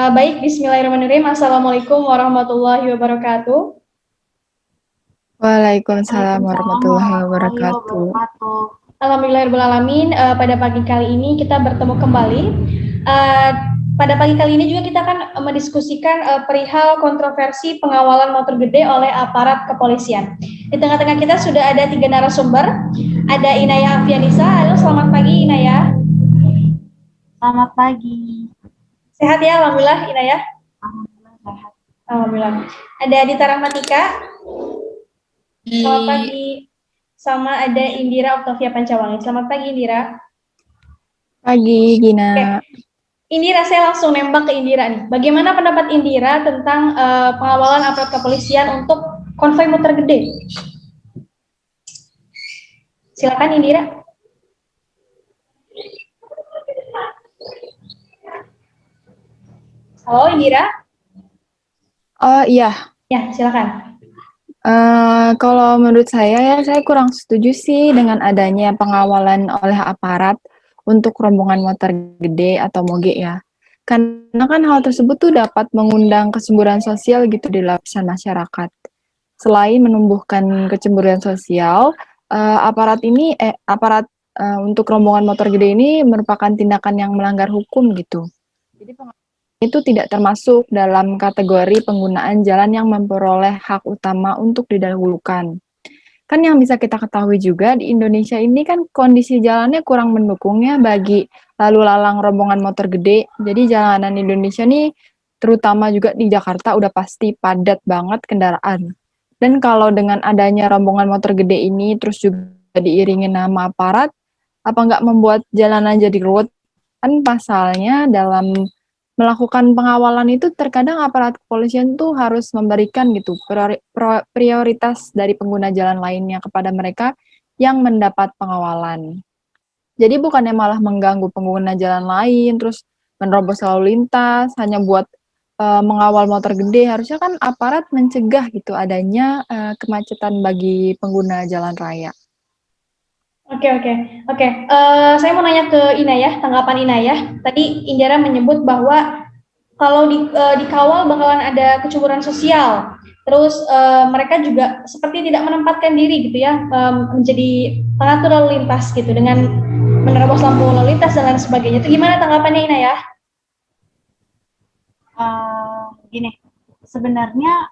Baik, Bismillahirrahmanirrahim. Assalamualaikum warahmatullahi wabarakatuh. Waalaikumsalam Waalaikumsalam warahmatullahi warahmatullahi wabarakatuh. wabarakatuh. Alhamdulillahirrahmanirrahim. Pada pagi kali ini kita bertemu kembali. Eh, Pada pagi kali ini juga kita akan mendiskusikan perihal kontroversi pengawalan motor gede oleh aparat kepolisian. Di tengah-tengah kita sudah ada 3 narasumber. Ada Inayah Afianisa. Halo, selamat pagi Inayah. Selamat pagi. Sehat ya, Alhamdulillah Inayah. Alhamdulillah sehat. Alhamdulillah. Ada Dita Rahmatika. Selamat pagi. Sama ada Indira Octavia Pancawangi. Selamat pagi Indira. Pagi, Gina. Oke. Indira, saya langsung nembak ke Indira nih. Bagaimana pendapat Indira tentang pengawalan aparat kepolisian untuk konvoi motor gede? Silakan Indira. Halo Indira. Oh iya, Ya, silakan. kalau menurut saya kurang setuju sih dengan adanya pengawalan oleh aparat untuk rombongan motor gede atau moge ya. Karena kan hal tersebut tuh dapat mengundang kecemburuan sosial gitu di lapisan masyarakat. Selain menumbuhkan kecemburuan sosial, aparat untuk rombongan motor gede ini merupakan tindakan yang melanggar hukum gitu. Jadi itu tidak termasuk dalam kategori penggunaan jalan yang memperoleh hak utama untuk didahulukan. Kan yang bisa kita ketahui juga di Indonesia ini kan kondisi jalannya kurang mendukung ya bagi lalu lalang rombongan motor gede. Jadi jalanan Indonesia nih terutama juga di Jakarta udah pasti padat banget kendaraan. Dan kalau dengan adanya rombongan motor gede ini terus juga diiringi nama aparat, apa nggak membuat jalanan jadi ruwet? Kan pasalnya dalam melakukan pengawalan itu terkadang aparat kepolisian tuh harus memberikan gitu prioritas dari pengguna jalan lainnya kepada mereka yang mendapat pengawalan. Jadi bukannya malah mengganggu pengguna jalan lain, terus menerobos lalu lintas hanya buat mengawal motor gede, harusnya kan aparat mencegah gitu adanya kemacetan bagi pengguna jalan raya. Oke. Saya mau nanya ke Inayah, tanggapan Inayah. Tadi Indira menyebut bahwa kalau dikawal bakalan ada kecemburuan sosial. Terus mereka juga seperti tidak menempatkan diri gitu ya, menjadi pengatur lalu lintas gitu dengan menerobos lampu lalu lintas dan lain sebagainya. Itu gimana tanggapannya Inayah? Gini, sebenarnya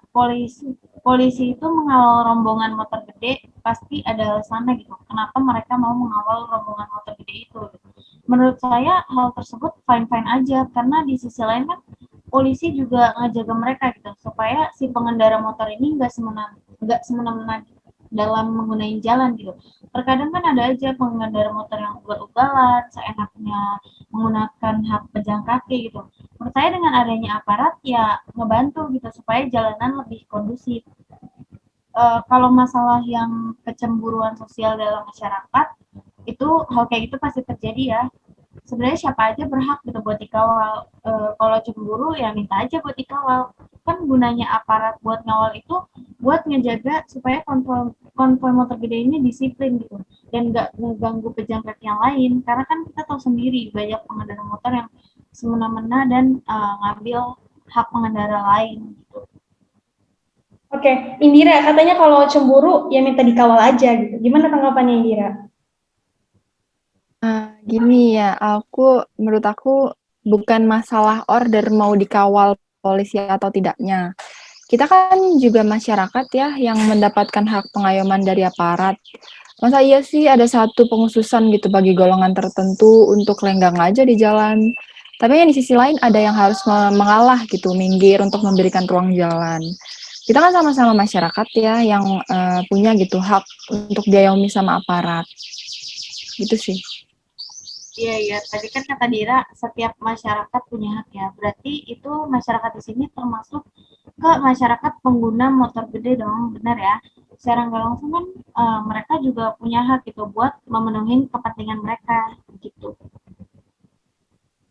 polisi itu mengawal rombongan motor gede pasti ada alasannya gitu. Kenapa mereka mau mengawal rombongan motor gede itu? Menurut saya hal tersebut fine-fine aja karena di sisi lain kan polisi juga ngejaga mereka gitu supaya si pengendara motor ini nggak semena-mena dalam menggunakan jalan gitu. Terkadang kan ada aja pengendara motor yang ugal-ugalan, seenaknya menggunakan hak pejalan kaki gitu. Menurut saya dengan adanya aparat ya ngebantu gitu supaya jalanan lebih kondusif. Kalau masalah yang kecemburuan sosial dalam masyarakat itu hal kayak gitu pasti terjadi ya. Sebenarnya siapa aja berhak gitu buat dikawal. Kalau cemburu ya minta aja buat dikawal. Kan gunanya aparat buat ngawal itu buat ngejaga supaya konvoi motor gede ini disiplin gitu dan nggak mengganggu pejalan kaki yang lain karena kan kita tahu sendiri banyak pengendara motor yang semena-mena dan ngambil hak pengendara lain gitu. Oke, Indira katanya kalau cemburu ya minta dikawal aja gitu. Gimana tanggapannya Indira? Gini ya, menurut aku bukan masalah order mau dikawal polisi atau tidaknya. Kita kan juga masyarakat ya yang mendapatkan hak pengayoman dari aparat. Masa iya sih ada satu penghususan gitu bagi golongan tertentu untuk lenggang aja di jalan. Tapi yang di sisi lain ada yang harus mengalah gitu, minggir untuk memberikan ruang jalan. Kita kan sama-sama masyarakat ya yang punya gitu hak untuk diayomi sama aparat. Gitu sih. Iya, iya. Tadi kan kata Dira, setiap masyarakat punya hak ya. Berarti itu masyarakat di sini termasuk ke masyarakat pengguna motor gede dong, benar ya? Secara nggak langsung kan mereka juga punya hak gitu buat memenuhi kepentingan mereka gitu.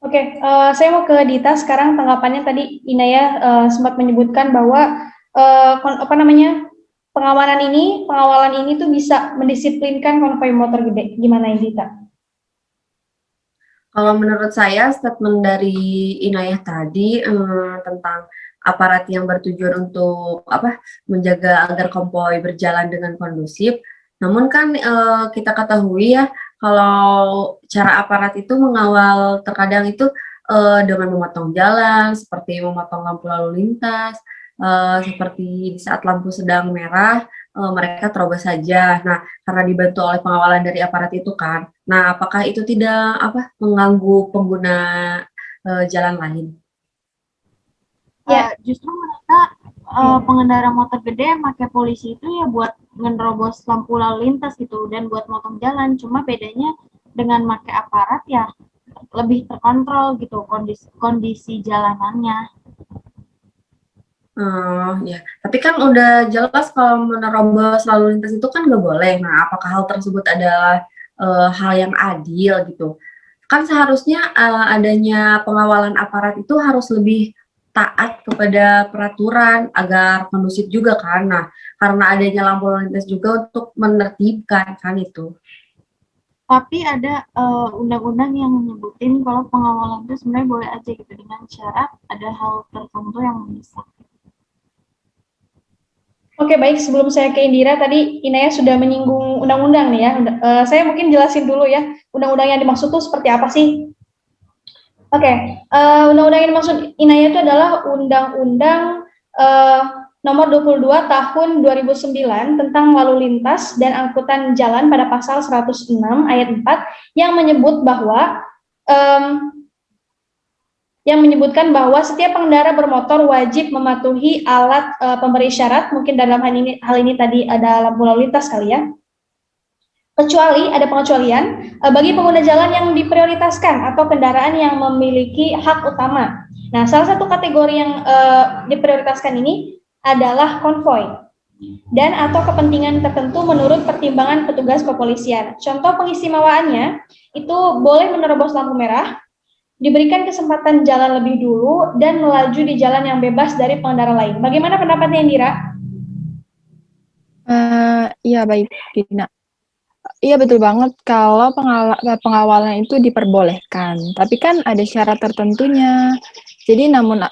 Oke, saya mau ke Dita sekarang tanggapannya tadi Inaya sempat menyebutkan bahwa pengawalan ini tuh bisa mendisiplinkan konvoi motor gede. Gimana Dita? Kalau menurut saya statement dari Inayah tadi tentang aparat yang bertujuan untuk menjaga agar konvoy berjalan dengan kondusif. Namun kan kita ketahui ya kalau cara aparat itu mengawal terkadang itu dengan memotong jalan, seperti memotong lampu lalu lintas, seperti di saat lampu sedang merah mereka terobos saja. Nah, karena dibantu oleh pengawalan dari aparat itu kan. Nah, apakah itu tidak mengganggu pengguna jalan lain? Ya, Justru mereka pengendara motor gede pakai polisi itu ya buat ngerobos lampu lalu lintas gitu dan buat motong jalan. Cuma bedanya dengan pakai aparat ya lebih terkontrol gitu kondisi jalanannya. Ya, tapi kan udah jelas kalau menerobos lalu lintas itu kan nggak boleh. Nah, apakah hal tersebut adalah hal yang adil gitu? Kan seharusnya adanya pengawalan aparat itu harus lebih taat kepada peraturan agar kondusif juga kan. Nah, karena adanya lampu lalu lintas juga untuk menertibkan kan itu. Tapi ada undang-undang yang menyebutin kalau pengawalan itu sebenarnya boleh aja gitu dengan syarat ada hal tertentu yang mendesak. oke, baik. Sebelum saya ke Indira, tadi Inaya sudah menyinggung undang-undang nih ya. Saya mungkin jelasin dulu ya, undang-undang yang dimaksud itu seperti apa sih? Oke, undang-undang yang dimaksud Inaya itu adalah Undang-Undang uh, Nomor 22 Tahun 2009 tentang Lalu Lintas dan Angkutan Jalan pada pasal 106 ayat 4 yang menyebut bahwa um, yang menyebutkan bahwa setiap pengendara bermotor wajib mematuhi alat pemberi isyarat, mungkin dalam hal ini tadi ada lampu lalu lintas kali ya, kecuali ada pengecualian bagi pengguna jalan yang diprioritaskan atau kendaraan yang memiliki hak utama. Nah, salah satu kategori yang diprioritaskan ini adalah konvoi dan atau kepentingan tertentu menurut pertimbangan petugas kepolisian. Contoh pengistimewaannya itu boleh menerobos lampu merah, diberikan kesempatan jalan lebih dulu, dan melaju di jalan yang bebas dari pengendara lain. Bagaimana pendapatnya Indira? Iya baik, Dina. Iya betul banget kalau pengawalan itu diperbolehkan, tapi kan ada syarat tertentunya. Jadi namun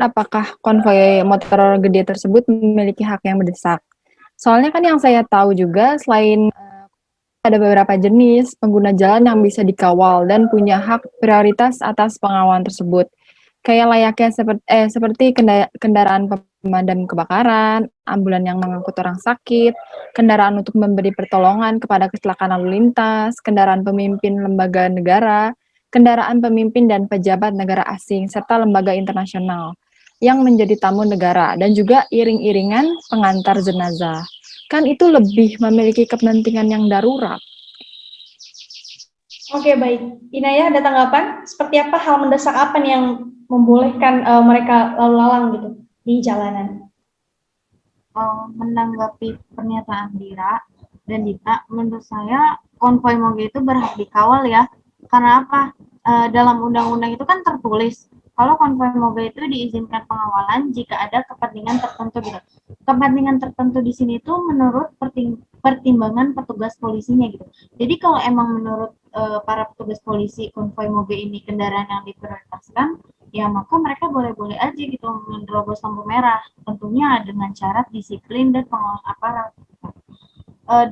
apakah konvoi motor gede tersebut memiliki hak yang mendesak? Soalnya kan yang saya tahu juga selain ada beberapa jenis pengguna jalan yang bisa dikawal dan punya hak prioritas atas pengawalan tersebut. Kayak layaknya seperti kendaraan pemadam kebakaran, ambulan yang mengangkut orang sakit, kendaraan untuk memberi pertolongan kepada kecelakaan lalu lintas, kendaraan pemimpin lembaga negara, kendaraan pemimpin dan pejabat negara asing, serta lembaga internasional yang menjadi tamu negara, dan juga iring-iringan pengantar jenazah. Kan itu lebih memiliki kepentingan yang darurat. Oke, baik. Inaya, ada tanggapan? Seperti apa hal mendesak apa nih yang membolehkan mereka lalu lalang gitu di jalanan? Menanggapi pernyataan Dira dan Dita, menurut saya konvoi moge itu berhak dikawal ya. Karena apa? Dalam undang-undang itu kan tertulis kalau konvoi moge itu diizinkan pengawalan jika ada kepentingan tertentu gitu. Kepentingan tertentu di sini itu menurut pertimbangan petugas polisinya gitu. Jadi kalau emang menurut para petugas polisi konvoi moge ini kendaraan yang diprioritaskan, ya maka mereka boleh-boleh aja gitu menerobos lampu merah, tentunya dengan syarat disiplin dan pengawalan aparat.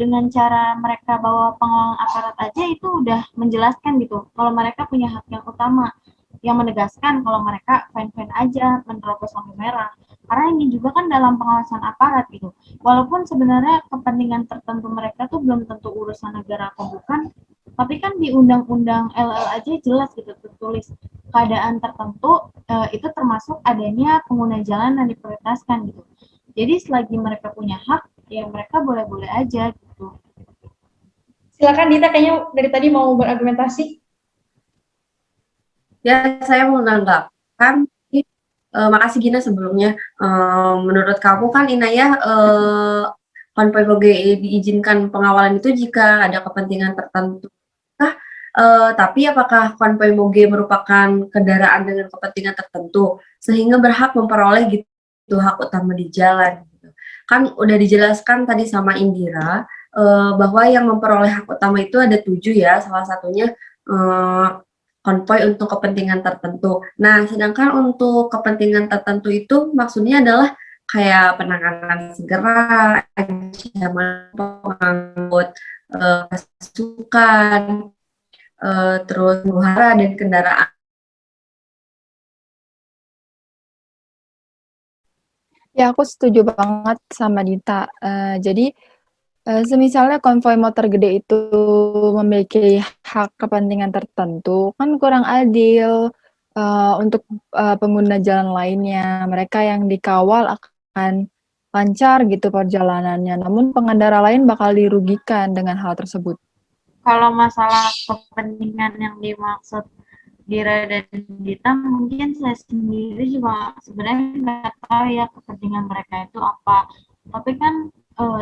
Dengan cara mereka bawa pengawalan aparat aja itu udah menjelaskan gitu kalau mereka punya hak yang utama, yang menegaskan kalau mereka fan-fan aja menerobos lampu merah, karena ini juga kan dalam pengawasan aparat gitu, walaupun sebenarnya kepentingan tertentu mereka tuh belum tentu urusan negara atau bukan, tapi kan di undang-undang LL aja jelas gitu tertulis keadaan tertentu itu termasuk adanya pengguna jalan yang diprioritaskan gitu. Jadi selagi mereka punya hak, ya mereka boleh-boleh aja gitu. Silakan Dita, kayaknya dari tadi mau berargumentasi. Ya, saya mau menanggapkan. Makasih Gina sebelumnya. Menurut kamu kan Inayah konvoi moge diizinkan pengawalan itu jika ada kepentingan tertentu. Tapi apakah konvoi moge merupakan kendaraan dengan kepentingan tertentu sehingga berhak memperoleh gitu hak utama di jalan? Gitu. Kan udah dijelaskan tadi sama Indira bahwa yang memperoleh hak utama itu ada 7 ya, salah satunya konvoi untuk kepentingan tertentu. Nah, sedangkan untuk kepentingan tertentu itu maksudnya adalah kayak penanganan segera, ancaman pengangkut pasukan, terus huru-hara dan kendaraan. Ya, aku setuju banget sama Dita. Jadi, semisalnya konvoi motor gede itu memiliki hak kepentingan tertentu, kan kurang adil untuk pengguna jalan lainnya. Mereka yang dikawal akan lancar gitu perjalanannya, namun pengendara lain bakal dirugikan dengan hal tersebut. Kalau masalah kepentingan yang dimaksud Dira dan Dita, mungkin saya sendiri juga sebenarnya nggak tahu ya kepentingan mereka itu apa. Tapi kan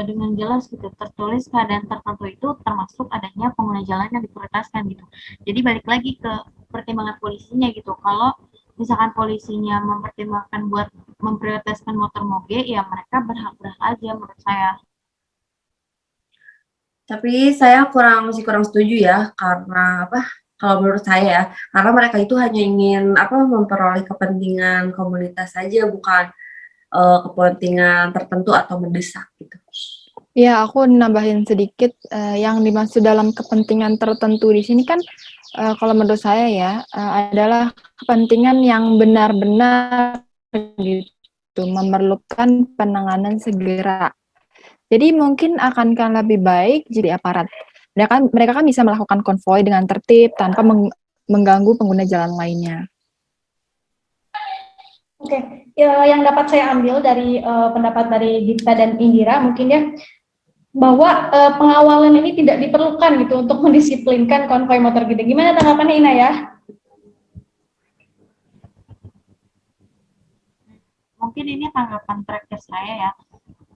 dengan jelas gitu tertulis keadaan tertentu itu termasuk adanya pengguna jalan yang diprioritaskan gitu. Jadi balik lagi ke pertimbangan polisinya gitu. Kalau misalkan polisinya mempertimbangkan buat memprioritaskan motor moge, ya mereka berhak-berhak aja menurut saya. Tapi saya masih kurang setuju ya, karena apa? Kalau menurut saya ya, karena mereka itu hanya ingin memperoleh kepentingan komunitas saja, bukan kepentingan tertentu atau mendesak gitu. Ya, aku nambahin sedikit yang dimaksud dalam kepentingan tertentu di sini kan kalau menurut saya ya adalah kepentingan yang benar-benar gitu, memerlukan penanganan segera. Jadi mungkin akankah lebih baik jadi aparat. Mereka kan bisa melakukan konvoi dengan tertib tanpa mengganggu pengguna jalan lainnya. Oke, yang dapat saya ambil dari pendapat dari Dita dan Indira mungkin ya, bahwa pengawalan ini tidak diperlukan gitu untuk mendisiplinkan konvoi motor gede. Gimana tanggapannya Ina ya? Mungkin ini tanggapan terakhir saya ya.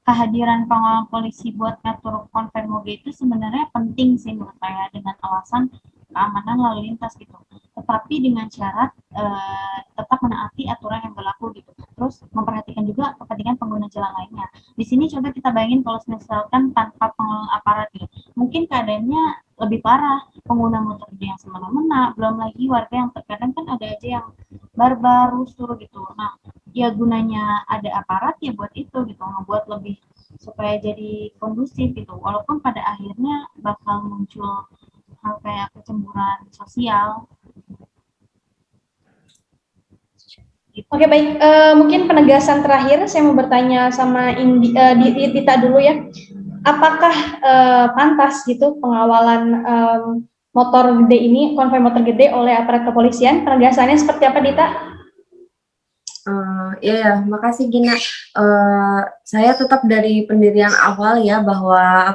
Kehadiran pengawal polisi buat ngatur konvoi moge itu sebenarnya penting sih menurut saya, dengan alasan keamanan lalu lintas gitu. Tetapi dengan syarat tetap menaati aturan yang berlaku gitu. Terus memperhatikan juga kepentingan pengguna jalan lainnya. Di sini coba kita bayangin kalau misalkan tanpa pengelola aparat gitu, mungkin keadaannya lebih parah. Pengguna motor gede yang semena-mena, belum lagi warga yang terkadang kan ada aja yang barbar, rusuh gitu. Nah, ya gunanya ada aparat ya buat itu gitu, ngebuat lebih supaya jadi kondusif gitu, walaupun pada akhirnya bakal muncul hal kayak kecemburuan sosial gitu. Oke, baik, mungkin penegasan terakhir saya mau bertanya sama Dita dulu ya. Apakah pantas gitu pengawalan motor gede ini, konvoi motor gede oleh aparat kepolisian? Penegasannya seperti apa, Dita? Ya, makasih Gina. Saya tetap dari pendirian awal ya, bahwa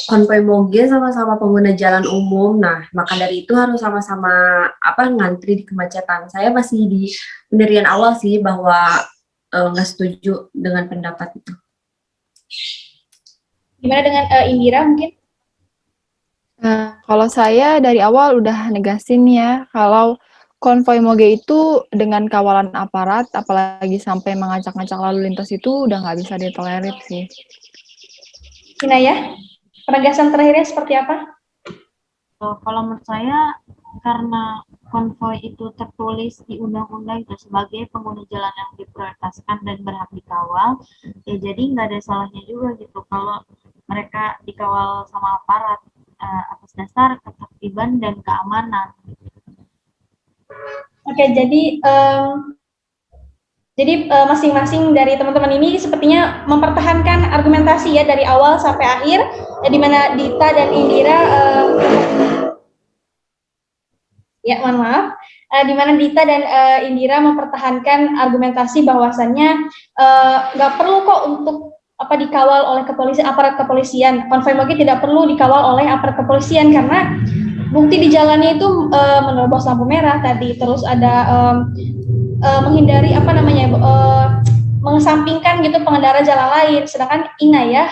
konvoi moge sama-sama pengguna jalan umum. Nah, maka dari itu harus sama-sama ngantri di kemacetan. Saya masih di pendirian awal sih, bahwa nggak setuju dengan pendapat itu. Gimana dengan Indira mungkin? Kalau saya dari awal udah negasin ya, kalau konvoi moge itu dengan kawalan aparat, apalagi sampai mengacak-ngacak lalu lintas itu udah nggak bisa ditolerir sih. Ina ya, penegasan terakhirnya seperti apa? Kalau menurut saya, karena konvoi itu tertulis di undang-undang itu sebagai pengguna jalan yang diprioritaskan dan berhak dikawal, ya jadi nggak ada salahnya juga gitu kalau mereka dikawal sama aparat atas dasar ketertiban dan keamanan. Oke, jadi masing-masing dari teman-teman ini sepertinya mempertahankan argumentasi ya dari awal sampai akhir, di mana Dita dan Indira mohon maaf, di mana Dita dan Indira mempertahankan argumentasi bahwasannya nggak perlu kok untuk dikawal oleh aparat kepolisian. Konvoi moge tidak perlu dikawal oleh aparat kepolisian karena bukti di jalannya itu menerobos lampu merah tadi, terus ada menghindari mengesampingkan gitu pengendara jalan lain. Sedangkan Ina ya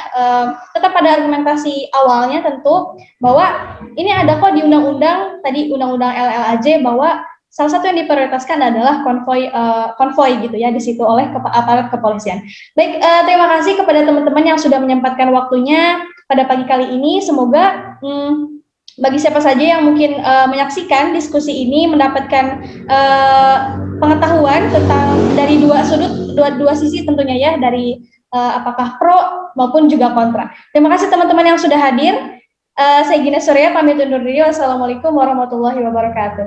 tetap pada argumentasi awalnya tentu bahwa ini ada kok di undang-undang tadi, undang-undang LLAJ, bahwa salah satu yang diprioritaskan adalah konvoi gitu ya di situ oleh aparat kepolisian. Baik, terima kasih kepada teman-teman yang sudah menyempatkan waktunya pada pagi kali ini. Semoga bagi siapa saja yang mungkin menyaksikan diskusi ini mendapatkan pengetahuan tentang dari dua sudut, dua sisi tentunya ya, dari apakah pro maupun juga kontra. Terima kasih teman-teman yang sudah hadir. Saya Gina Surya pamit undur diri. Wassalamualaikum warahmatullahi wabarakatuh.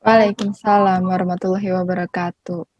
Waalaikumsalam warahmatullahi wabarakatuh.